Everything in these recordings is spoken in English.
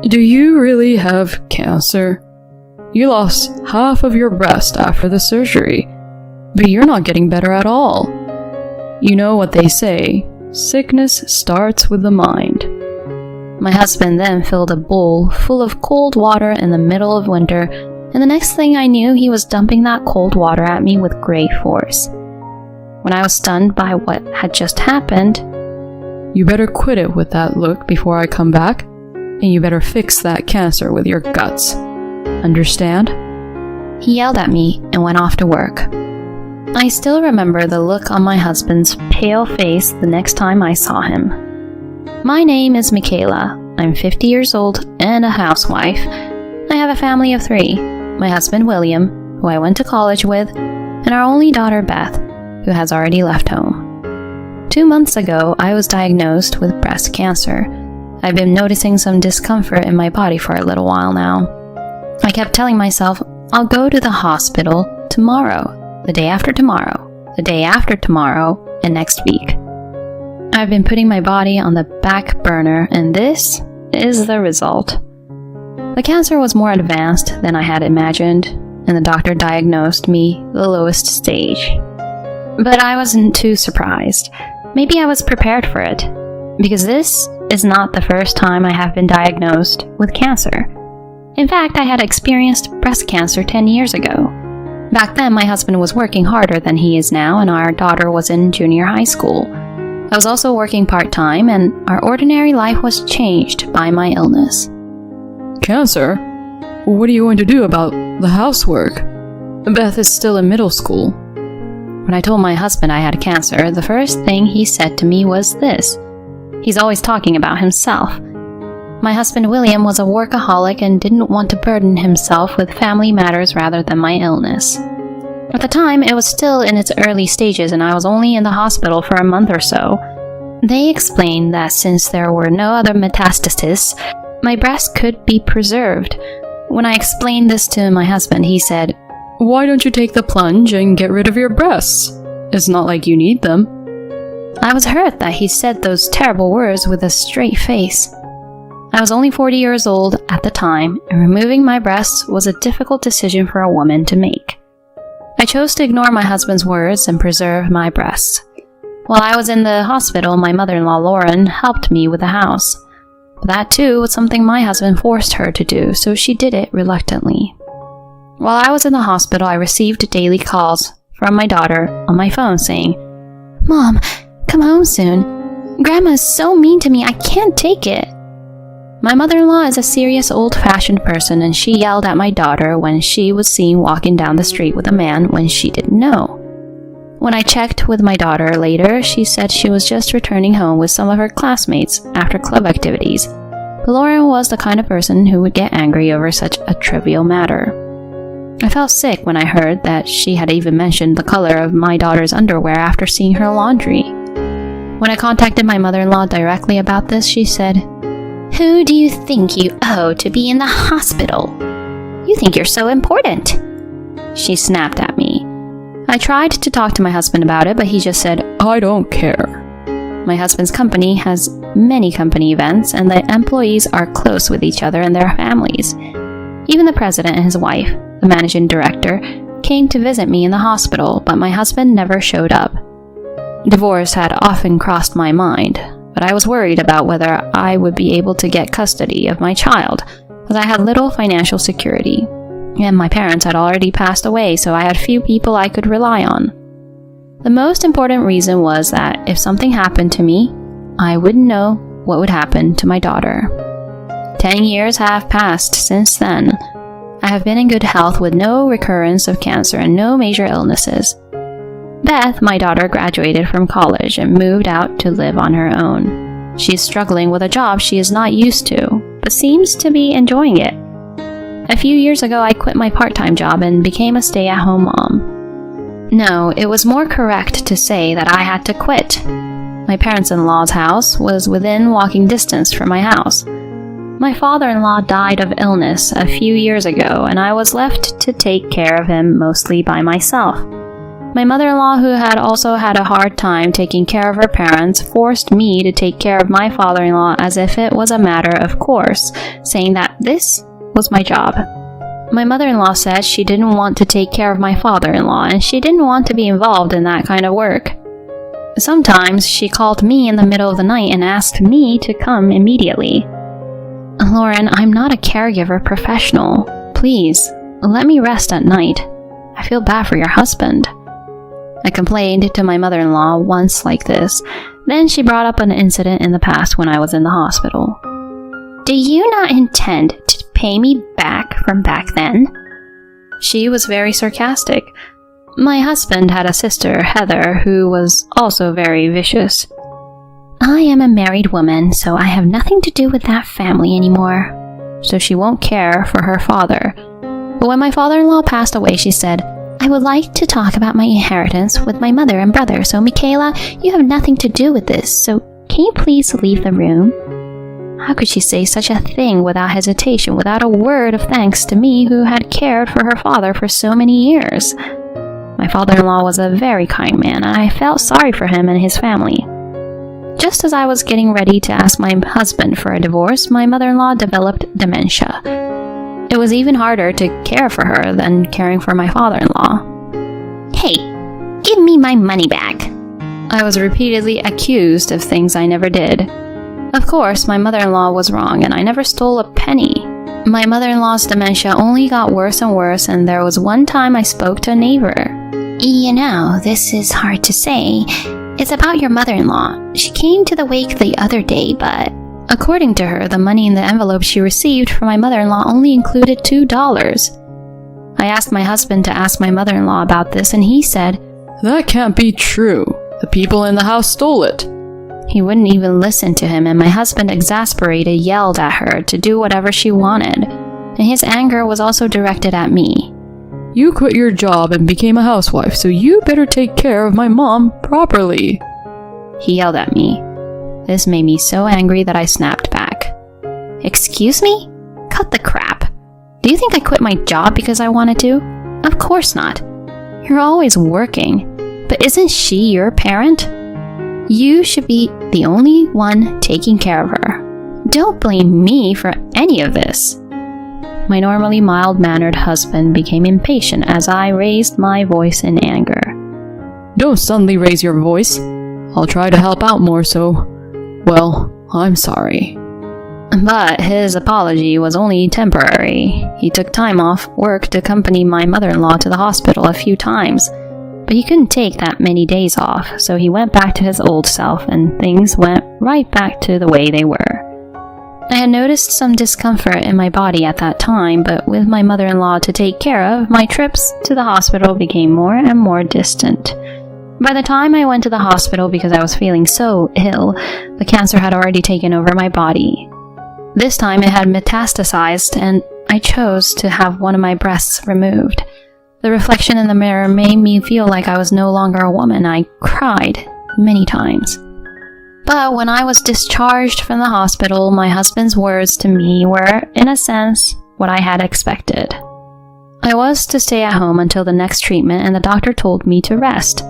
Do you really have cancer? You lost half of your breast after the surgery, but you're not getting better at all. You know what they say, sickness starts with the mind. My husband then filled a bowl full of cold water in the middle of winter, and the next thing I knew, he was dumping that cold water at me with great force. When I was stunned by what had just happened, You better quit it with that look before I come back, and you better fix that cancer with your guts. Understand? he yelled at me and went off to work. I still remember the look on my husband's pale face the next time I saw him. My name is Michaela. I'm 50 years old and a housewife. I have a family of 3. My husband William, who I went to college with, and our only daughter Beth, who has already left home. 2 months ago, I was diagnosed with breast cancer. I've been noticing some discomfort in my body for a little while now. I kept telling myself, I'll go to the hospital tomorrow, the day after tomorrow, the day after tomorrow, and next week. I've been putting my body on the back burner, and this is the result. The cancer was more advanced than I had imagined, and the doctor diagnosed me the lowest stage. But I wasn't too surprised. Maybe I was prepared for it, because this is not the first time I have been diagnosed with cancer. In fact, I had experienced breast cancer 10 years ago. Back then, my husband was working harder than he is now, and our daughter was in junior high school. I was also working part-time, and our ordinary life was changed by my illness. Cancer? What are you going to do about the housework? Beth is still in middle school. When I told my husband I had cancer, the first thing he said to me was this. He's always talking about himself. My husband William was a workaholic and didn't want to burden himself with family matters rather than my illness. At the time, it was still in its early stages and I was only in the hospital for a month or so. They explained that since there were no other metastases, my breast could be preserved. When I explained this to my husband, he said, Why don't you take the plunge and get rid of your breasts? It's not like you need them. I was hurt that he said those terrible words with a straight face. I was only 40 years old at the time, and removing my breasts was a difficult decision for a woman to make. I chose to ignore my husband's words and preserve my breasts. While I was in the hospital, my mother-in-law Lauren helped me with the house. But that too was something my husband forced her to do, so she did it reluctantly. While I was in the hospital, I received daily calls from my daughter on my phone saying, Mom, come home soon. Grandma is so mean to me, I can't take it. My mother-in-law is a serious old-fashioned person, and she yelled at my daughter when she was seen walking down the street with a man when she didn't know. When I checked with my daughter later, she said she was just returning home with some of her classmates after club activities. But Lauren was the kind of person who would get angry over such a trivial matter. I felt sick when I heard that she had even mentioned the color of my daughter's underwear after seeing her laundry. When I contacted my mother-in-law directly about this, she said, Who do you think you owe to be in the hospital? You think you're so important. She snapped at me. I tried to talk to my husband about it, but he just said, I don't care. My husband's company has many company events, and the employees are close with each other and their families. Even the president and his wife, the managing director, came to visit me in the hospital, but my husband never showed up. Divorce had often crossed my mind, but I was worried about whether I would be able to get custody of my child, as I had little financial security, and my parents had already passed away, so I had few people I could rely on. The most important reason was that if something happened to me, I wouldn't know what would happen to my daughter. 10 years have passed since then. I have been in good health with no recurrence of cancer and no major illnesses. Beth, my daughter, graduated from college and moved out to live on her own. She is struggling with a job she is not used to, but seems to be enjoying it. A few years ago, I quit my part-time job and became a stay-at-home mom. No, it was more correct to say that I had to quit. My parents-in-law's house was within walking distance from my house. My father-in-law died of illness a few years ago, and I was left to take care of him mostly by myself. My mother-in-law, who had also had a hard time taking care of her parents, forced me to take care of my father-in-law as if it was a matter of course, saying that this was my job. My mother-in-law said she didn't want to take care of my father-in-law and she didn't want to be involved in that kind of work. Sometimes she called me in the middle of the night and asked me to come immediately. Lauren, I'm not a caregiver professional. Please, let me rest at night. I feel bad for your husband. I complained to my mother-in-law once like this. Then she brought up an incident in the past when I was in the hospital. Do you not intend to pay me back from back then? She was very sarcastic. My husband had a sister, Heather, who was also very vicious. I am a married woman, so I have nothing to do with that family anymore. So she won't care for her father. But when my father-in-law passed away, she said, I would like to talk about my inheritance with my mother and brother, so Michaela, you have nothing to do with this, so can you please leave the room? How could she say such a thing without hesitation, without a word of thanks to me who had cared for her father for so many years? My father-in-law was a very kind man, and I felt sorry for him and his family. Just as I was getting ready to ask my husband for a divorce, my mother-in-law developed dementia. It was even harder to care for her than caring for my father-in-law. Hey, give me my money back. I was repeatedly accused of things I never did. Of course, my mother-in-law was wrong, and I never stole a penny. My mother-in-law's dementia only got worse and worse, and there was one time I spoke to a neighbor. You know, this is hard to say. It's about your mother-in-law. She came to the wake the other day, but according to her, the money in the envelope she received from my mother-in-law only included $2. I asked my husband to ask my mother-in-law about this, and he said, That can't be true. The people in the house stole it. He wouldn't even listen to him, and my husband, exasperated, yelled at her to do whatever she wanted, and his anger was also directed at me. You quit your job and became a housewife, so you better take care of my mom properly. He yelled at me. This made me so angry that I snapped back. Excuse me? Cut the crap. Do you think I quit my job because I wanted to? Of course not. You're always working, but isn't she your parent? You should be the only one taking care of her. Don't blame me for any of this. My normally mild-mannered husband became impatient as I raised my voice in anger. Don't suddenly raise your voice. I'll try to help out more, so, well, I'm sorry. But his apology was only temporary. He took time off work to accompany my mother-in-law to the hospital a few times, but he couldn't take that many days off, so he went back to his old self and things went right back to the way they were. I had noticed some discomfort in my body at that time, but with my mother-in-law to take care of, my trips to the hospital became more and more distant. By the time I went to the hospital because I was feeling so ill, the cancer had already taken over my body. This time it had metastasized, and I chose to have one of my breasts removed. The reflection in the mirror made me feel like I was no longer a woman. I cried many times. But when I was discharged from the hospital, my husband's words to me were, in a sense, what I had expected. I was to stay at home until the next treatment, and the doctor told me to rest.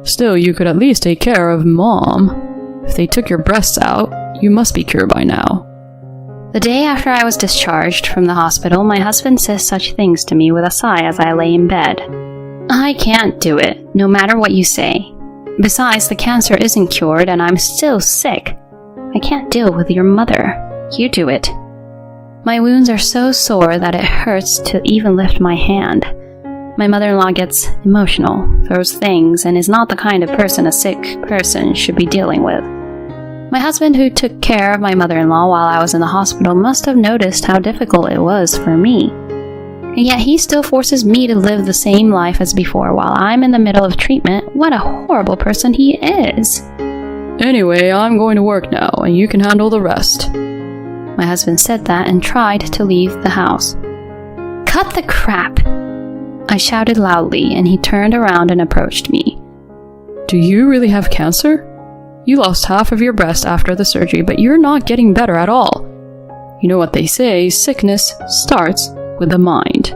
Still, you could at least take care of Mom. If they took your breasts out, you must be cured by now. The day after I was discharged from the hospital, my husband says such things to me with a sigh as I lay in bed. I can't do it, no matter what you say. Besides, the cancer isn't cured and I'm still sick. I can't deal with your mother. You do it. My wounds are so sore that it hurts to even lift my hand. My mother-in-law gets emotional, throws things, and is not the kind of person a sick person should be dealing with. My husband, who took care of my mother-in-law while I was in the hospital, must have noticed how difficult it was for me. And yet he still forces me to live the same life as before while I'm in the middle of treatment. What a horrible person he is. Anyway, I'm going to work now, and you can handle the rest. My husband said that and tried to leave the house. Cut the crap! I shouted loudly, and he turned around and approached me. Do you really have cancer? You lost half of your breast after the surgery, but you're not getting better at all. You know what they say, sickness starts with the mind.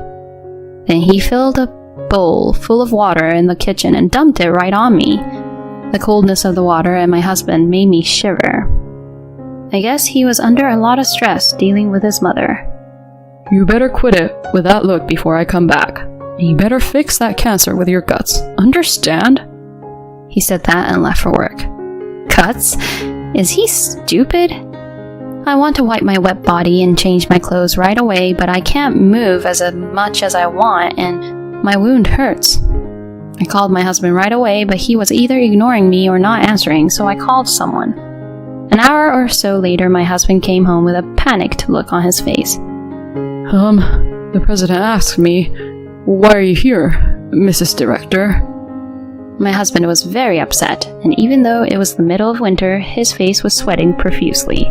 Then he filled a bowl full of water in the kitchen and dumped it right on me. The coldness of the water and my husband made me shiver. I guess he was under a lot of stress dealing with his mother. You better quit it with that look before I come back. And you better fix that cancer with your guts. Understand? He said that and left for work. Guts? Is he stupid? I want to wipe my wet body and change my clothes right away, but I can't move as much as I want and my wound hurts. I called my husband right away, but he was either ignoring me or not answering, so I called someone. An hour or so later, my husband came home with a panicked look on his face. The president asked me, why are you here, Mrs. Director? My husband was very upset, and even though it was the middle of winter, his face was sweating profusely.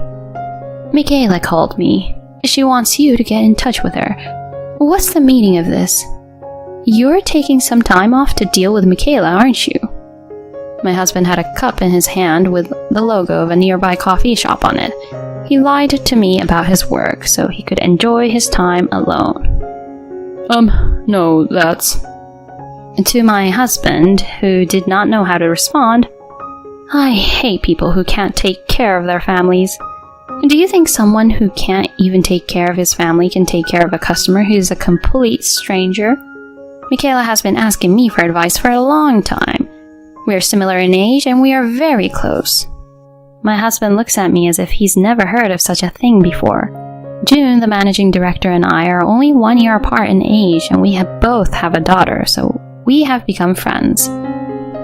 Michaela called me. She wants you to get in touch with her. What's the meaning of this? You're taking some time off to deal with Michaela, aren't you? My husband had a cup in his hand with the logo of a nearby coffee shop on it. He lied to me about his work so he could enjoy his time alone. No, that's... To my husband, who did not know how to respond, I hate people who can't take care of their families. Do you think someone who can't even take care of his family can take care of a customer who is a complete stranger? Michaela has been asking me for advice for a long time. We are similar in age and we are very close. My husband looks at me as if he's never heard of such a thing before. June, the managing director, and I are only 1 year apart in age, and we both have a daughter, so we have become friends.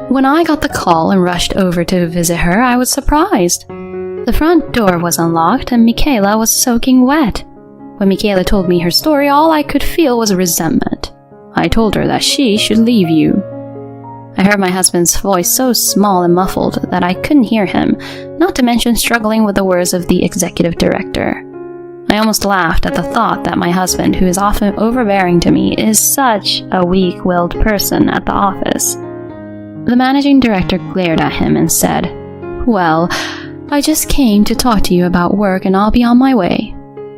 When I got the call and rushed over to visit her, I was surprised. The front door was unlocked and Michaela was soaking wet. When Michaela told me her story, all I could feel was resentment. I told her that she should leave you. I heard my husband's voice so small and muffled that I couldn't hear him, not to mention struggling with the words of the executive director. I almost laughed at the thought that my husband, who is often overbearing to me, is such a weak-willed person at the office. The managing director glared at him and said, Well, I just came to talk to you about work and I'll be on my way.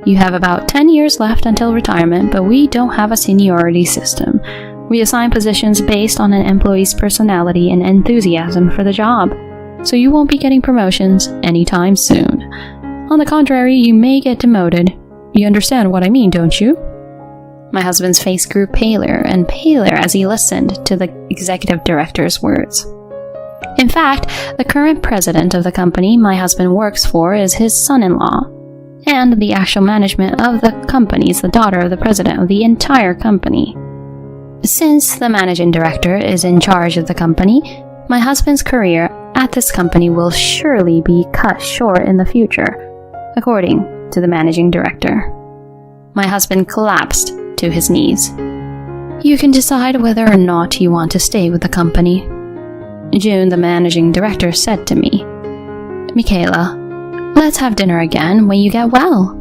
You have about 10 years left until retirement, but we don't have a seniority system. We assign positions based on an employee's personality and enthusiasm for the job, so you won't be getting promotions anytime soon. On the contrary, you may get demoted. You understand what I mean, don't you? My husband's face grew paler and paler as he listened to the executive director's words. In fact, the current president of the company my husband works for is his son-in-law, and the actual management of the company is the daughter of the president of the entire company. Since the managing director is in charge of the company, my husband's career at this company will surely be cut short in the future, according to the managing director. My husband collapsed to his knees. You can decide whether or not you want to stay with the company. June, the managing director, said to me, Michaela, let's have dinner again when you get well.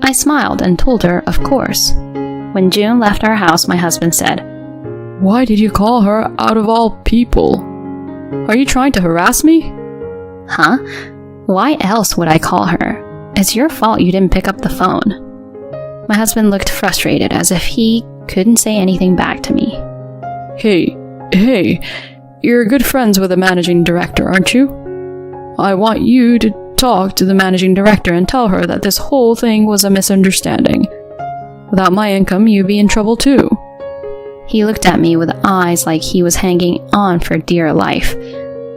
I smiled and told her, of course. When June left our house, my husband said, Why did you call her out of all people? Are you trying to harass me? Huh? Why else would I call her? It's your fault you didn't pick up the phone. My husband looked frustrated, as if he couldn't say anything back to me. Hey, you're good friends with the managing director, aren't you? I want you to talk to the managing director and tell her that this whole thing was a misunderstanding. Without my income, you'd be in trouble too. He looked at me with eyes like he was hanging on for dear life.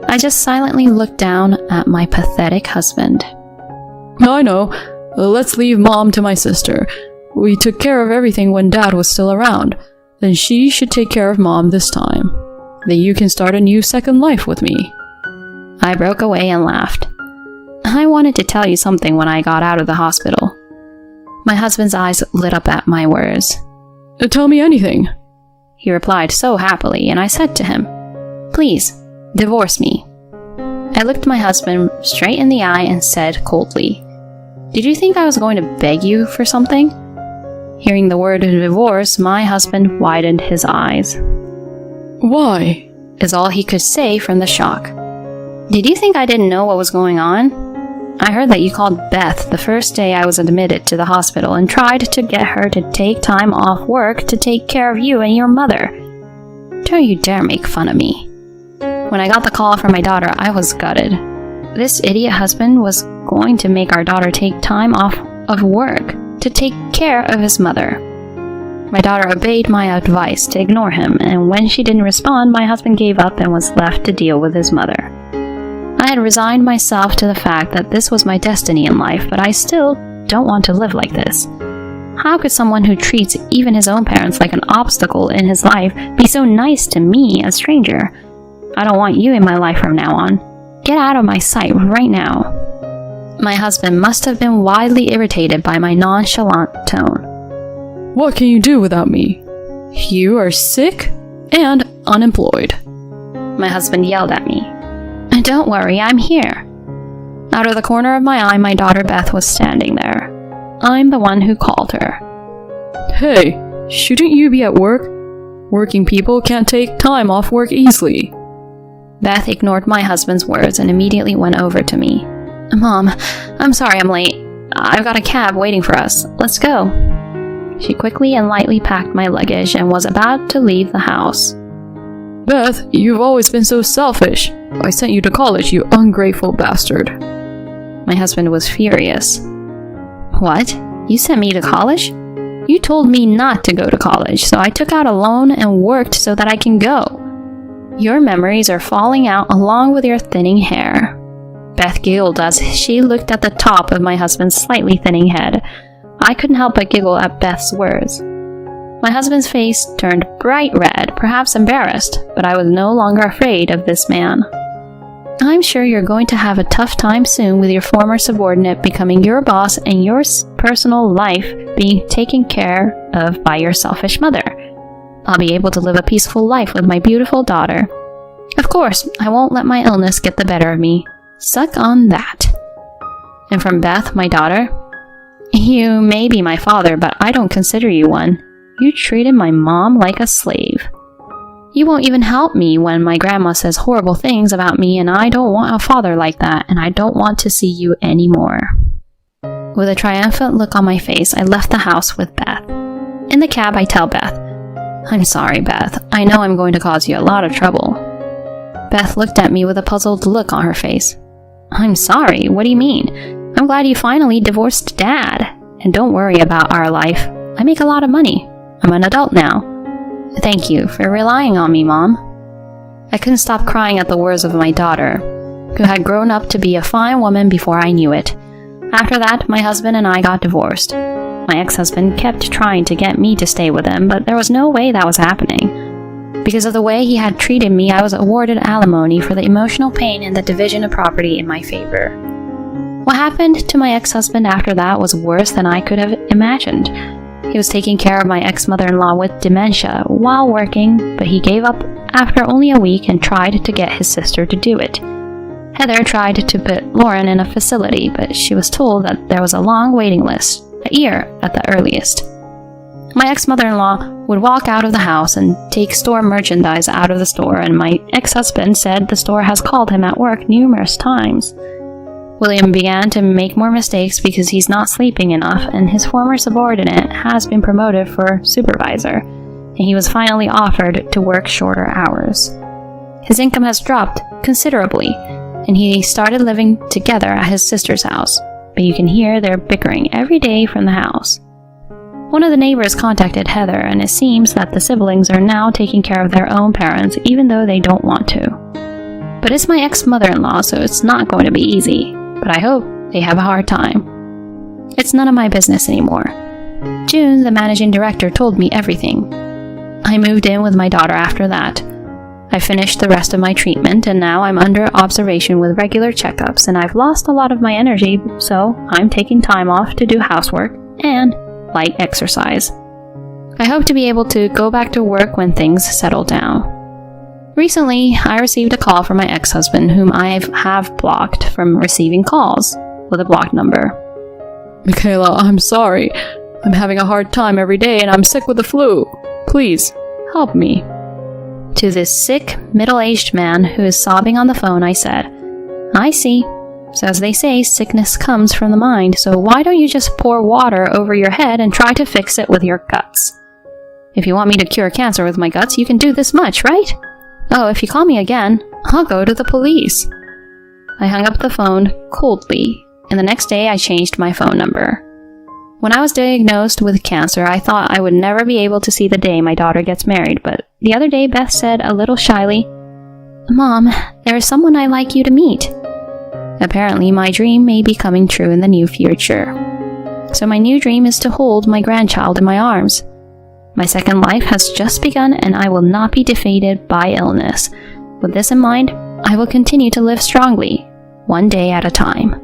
I just silently looked down at my pathetic husband. I know. Let's leave Mom to my sister. We took care of everything when Dad was still around. Then she should take care of Mom this time. Then you can start a new second life with me. I broke away and laughed. I wanted to tell you something when I got out of the hospital. My husband's eyes lit up at my words. Tell me anything. He replied so happily, and I said to him, Please, divorce me. I looked my husband straight in the eye and said coldly, Did you think I was going to beg you for something? Hearing the word divorce, my husband widened his eyes. Why? Is all he could say from the shock. Did you think I didn't know what was going on? I heard that you called Beth the first day I was admitted to the hospital and tried to get her to take time off work to take care of you and your mother. Don't you dare make fun of me. When I got the call from my daughter, I was gutted. This idiot husband was going to make our daughter take time off of work to take care of his mother. My daughter obeyed my advice to ignore him, and when she didn't respond, my husband gave up and was left to deal with his mother. I had resigned myself to the fact that this was my destiny in life, but I still don't want to live like this. How could someone who treats even his own parents like an obstacle in his life be so nice to me, a stranger? I don't want you in my life from now on. Get out of my sight right now. My husband must have been widely irritated by my nonchalant tone. What can you do without me? You are sick and unemployed. My husband yelled at me. Don't worry, I'm here. Out of the corner of my eye, my daughter Beth was standing there. I'm the one who called her. Hey, shouldn't you be at work? Working people can't take time off work easily. Beth ignored my husband's words and immediately went over to me. Mom, I'm sorry I'm late. I've got a cab waiting for us. Let's go. She quickly and lightly packed my luggage and was about to leave the house. Beth, you've always been so selfish. I sent you to college, you ungrateful bastard. My husband was furious. What? You sent me to college? You told me not to go to college, so I took out a loan and worked so that I can go. Your memories are falling out along with your thinning hair. Beth giggled as she looked at the top of my husband's slightly thinning head. I couldn't help but giggle at Beth's words. My husband's face turned bright red, perhaps embarrassed, but I was no longer afraid of this man. I'm sure you're going to have a tough time soon with your former subordinate becoming your boss and your personal life being taken care of by your selfish mother. I'll be able to live a peaceful life with my beautiful daughter. Of course, I won't let my illness get the better of me. Suck on that. And from Beth, my daughter, you may be my father, but I don't consider you one. You treated my mom like a slave. You won't even help me when my grandma says horrible things about me, and I don't want a father like that, and I don't want to see you anymore. With a triumphant look on my face, I left the house with Beth. In the cab, I tell Beth, I'm sorry, Beth. I know I'm going to cause you a lot of trouble. Beth looked at me with a puzzled look on her face. I'm sorry, what do you mean? I'm glad you finally divorced Dad. And don't worry about our life. I make a lot of money. I'm an adult now. Thank you for relying on me, Mom. I couldn't stop crying at the words of my daughter, who had grown up to be a fine woman before I knew it. After that, my husband and I got divorced. My ex-husband kept trying to get me to stay with him, but there was no way that was happening. Because of the way he had treated me, I was awarded alimony for the emotional pain and the division of property in my favor. What happened to my ex-husband after that was worse than I could have imagined. He was taking care of my ex-mother-in-law with dementia while working, but he gave up after only a week and tried to get his sister to do it. Heather tried to put Lauren in a facility, but she was told that there was a long waiting list, a year at the earliest. My ex-mother-in-law would walk out of the house and take store merchandise out of the store, and my ex-husband said the store has called him at work numerous times. William began to make more mistakes because he's not sleeping enough, and his former subordinate has been promoted for supervisor, and he was finally offered to work shorter hours. His income has dropped considerably, and he started living together at his sister's house, but you can hear their bickering every day from the house. One of the neighbors contacted Heather, and it seems that the siblings are now taking care of their own parents even though they don't want to. But it's my ex-mother-in-law, so it's not going to be easy. But I hope they have a hard time. It's none of my business anymore. June, the managing director, told me everything. I moved in with my daughter after that. I finished the rest of my treatment, and now I'm under observation with regular checkups, and I've lost a lot of my energy, so I'm taking time off to do housework and light exercise. I hope to be able to go back to work when things settle down. Recently, I received a call from my ex-husband, whom I have blocked from receiving calls with a blocked number. Michaela, I'm sorry. I'm having a hard time every day and I'm sick with the flu. Please, help me. To this sick, middle-aged man who is sobbing on the phone, I said, I see. So as they say, sickness comes from the mind, so why don't you just pour water over your head and try to fix it with your guts? If you want me to cure cancer with my guts, you can do this much, right? Oh, if you call me again, I'll go to the police. I hung up the phone coldly, and the next day I changed my phone number. When I was diagnosed with cancer, I thought I would never be able to see the day my daughter gets married, but the other day Beth said a little shyly, "Mom, there is someone I'd like you to meet." Apparently, my dream may be coming true in the near future. So my new dream is to hold my grandchild in my arms. My second life has just begun, and I will not be defeated by illness. With this in mind, I will continue to live strongly, one day at a time.